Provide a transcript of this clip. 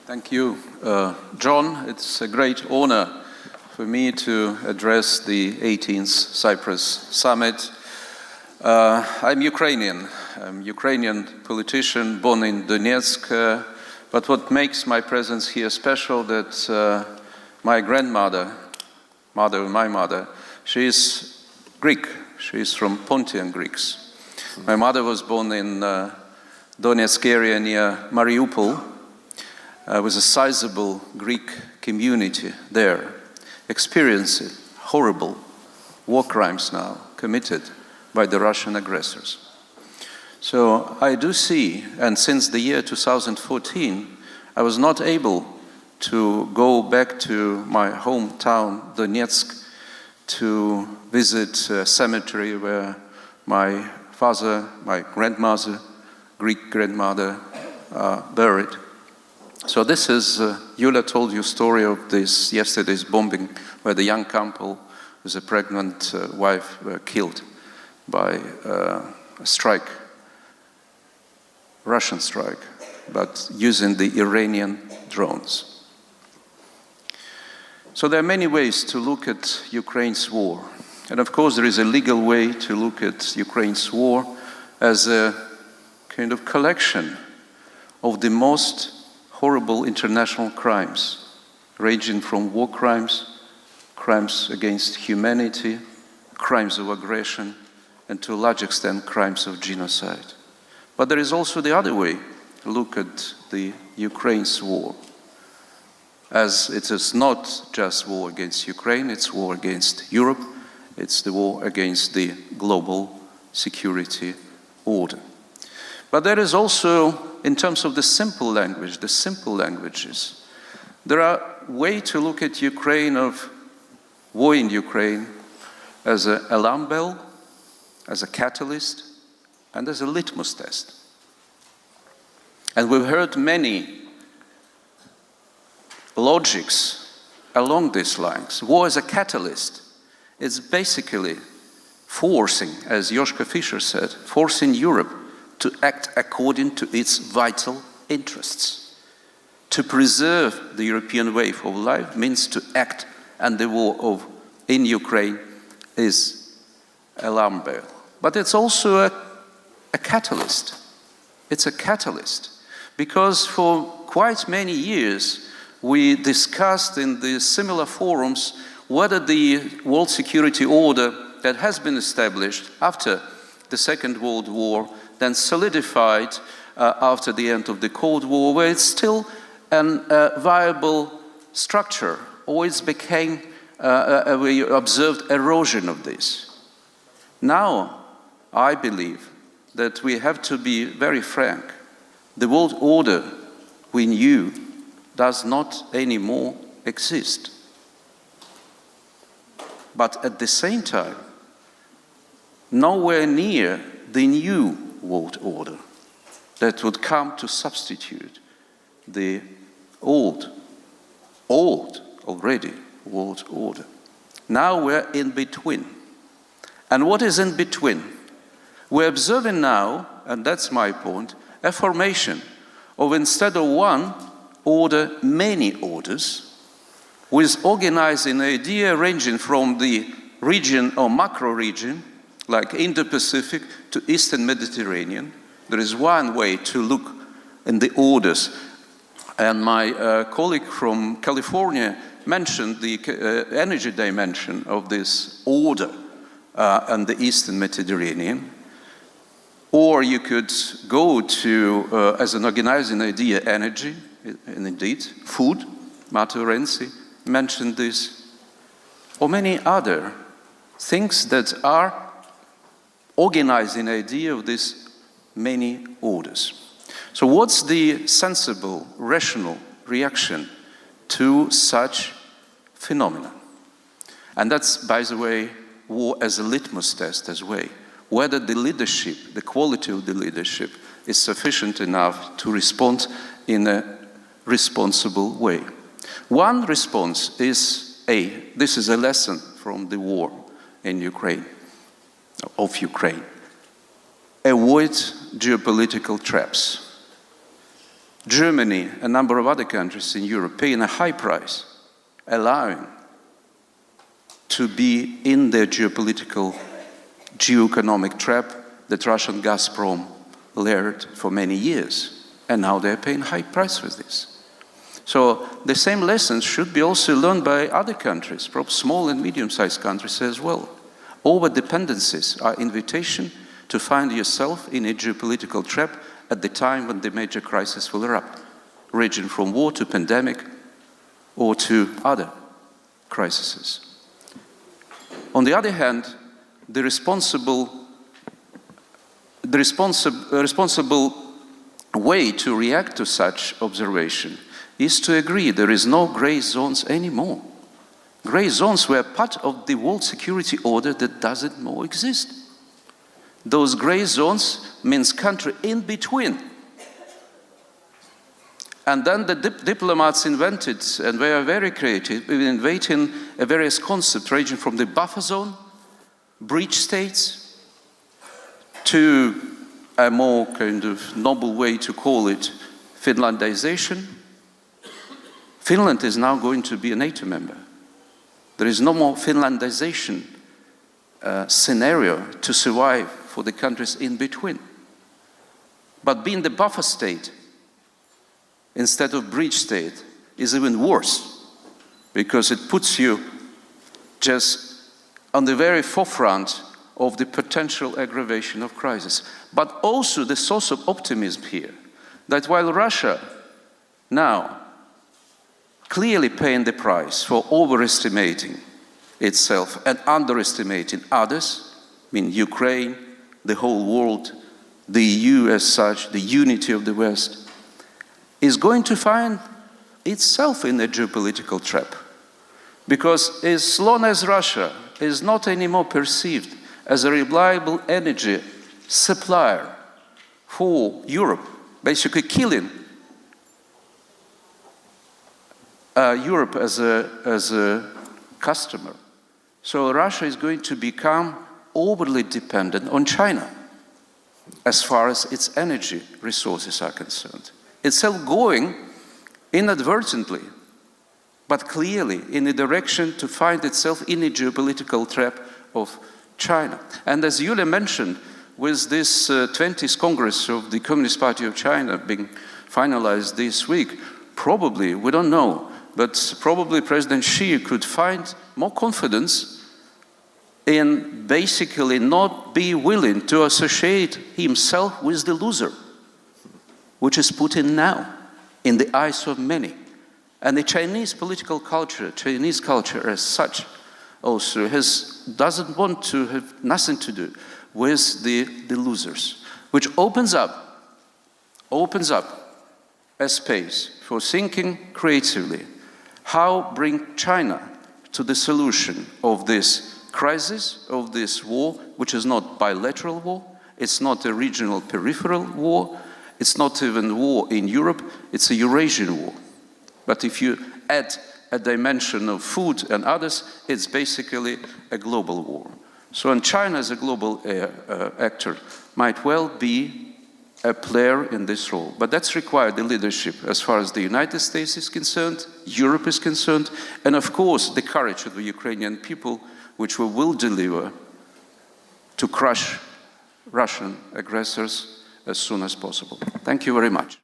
Thank you, John. It's a great honor for me to address the 18th Cyprus Summit. I'm Ukrainian. I'm a Ukrainian politician born in Donetsk, but what makes my presence here special that my grandmother, mother of my mother, she is Greek. She is from Pontian Greeks. My mother was born in Donetsk area near Mariupol. With a sizable Greek community there, experiencing horrible war crimes now committed by the Russian aggressors. So I do see, and since the year 2014, I was not able to go back to my hometown, Donetsk, to visit a cemetery where my father, my grandmother, Greek grandmother, are buried. So this is, Yulia told you a story of this yesterday's bombing where the young couple with a pregnant wife were killed by a strike, Russian strike, but using the Iranian drones. So there are many ways to look at Ukraine's war. And of course there is a legal way to look at Ukraine's war as a kind of collection of the most horrible international crimes, ranging from war crimes, crimes against humanity, crimes of aggression, and to a large extent, crimes of genocide. But there is also the other way to look at the Ukraine's war, as it is not just war against Ukraine, it's war against Europe, it's the war against the global security order. But there is also, in terms of the simple language, the simple languages, there are ways to look at Ukraine, of war in Ukraine, as an alarm bell, as a catalyst, and as a litmus test. And we've heard many logics along these lines. War as a catalyst is basically forcing, as Joschka Fischer said, forcing Europe to act according to its vital interests. To preserve the European way of life means to act, and the war in Ukraine is an alarm bell. But it's also a catalyst. It's a catalyst because for quite many years we discussed in the similar forums whether the world security order that has been established after the Second World War, then solidified after the end of the Cold War, where it's still a viable structure, always became, we observed erosion of this. Now, I believe that we have to be very frank. The world order we knew does not anymore exist. But at the same time, nowhere near the new world order that would come to substitute the old already world order. Now we're in between. And what is in between? We're observing now, and that's my point, a formation of, instead of one order, many orders, with organizing idea ranging from the region or macro region, like Indo-Pacific to Eastern Mediterranean. There is one way to look in the orders. And my colleague from California mentioned the energy dimension of this order in the Eastern Mediterranean. Or you could go to, as an organizing idea, energy, and indeed food. Matteo Renzi mentioned this. Or many other things that are organizing idea of these many orders. So what's the sensible, rational reaction to such phenomena? And that's, by the way, war as a litmus test as well. Whether the leadership, the quality of the leadership, is sufficient enough to respond in a responsible way. One response is this is a lesson from the war in Ukraine. Avoid geopolitical traps. Germany, a number of other countries in Europe paying a high price, allowing to be in the geopolitical, geoeconomic trap that Russian Gazprom layered for many years. And now they're paying high price for this. So the same lessons should be also learned by other countries, perhaps small and medium-sized countries as well. Over-dependencies are invitation to find yourself in a geopolitical trap at the time when the major crisis will erupt, ranging from war to pandemic or to other crises. On the other hand, the responsible way to react to such observation is to agree there is no gray zones anymore. Gray zones were part of the world security order that doesn't more exist. Those gray zones means country in between. And then the diplomats invented, and they are very creative, inventing a various concepts ranging from the buffer zone, breach states, to a more kind of noble way to call it Finlandization. Finland is now going to be a NATO member. There is no more Finlandization scenario to survive for the countries in between. But being the buffer state instead of breach state is even worse, because it puts you just on the very forefront of the potential aggravation of crisis. But also the source of optimism here, that while Russia now clearly paying the price for overestimating itself and underestimating others, I mean Ukraine, the whole world, the EU as such, the unity of the West, is going to find itself in a geopolitical trap. Because as long as Russia is not anymore perceived as a reliable energy supplier for Europe, basically killing Europe as a customer. So Russia is going to become overly dependent on China as far as its energy resources are concerned. It's still going inadvertently, but clearly in a direction to find itself in a geopolitical trap of China. And as Yulia mentioned, with this 20th Congress of the Communist Party of China being finalized this week, probably, we don't know, but probably President Xi could find more confidence in basically not be willing to associate himself with the loser, which is Putin now, in the eyes of many. And the Chinese political culture, Chinese culture as such, also doesn't want to have nothing to do with the losers, which opens up a space for thinking creatively how bring China to the solution of this crisis, of this war, which is not bilateral war, it's not a regional peripheral war, it's not even war in Europe, it's a Eurasian war. But if you add a dimension of food and others, it's basically a global war. So and China as a global actor might well be a player in this role. But that's required the leadership as far as the United States is concerned, Europe is concerned, and of course the courage of the Ukrainian people, which we will deliver to crush Russian aggressors as soon as possible. Thank you very much.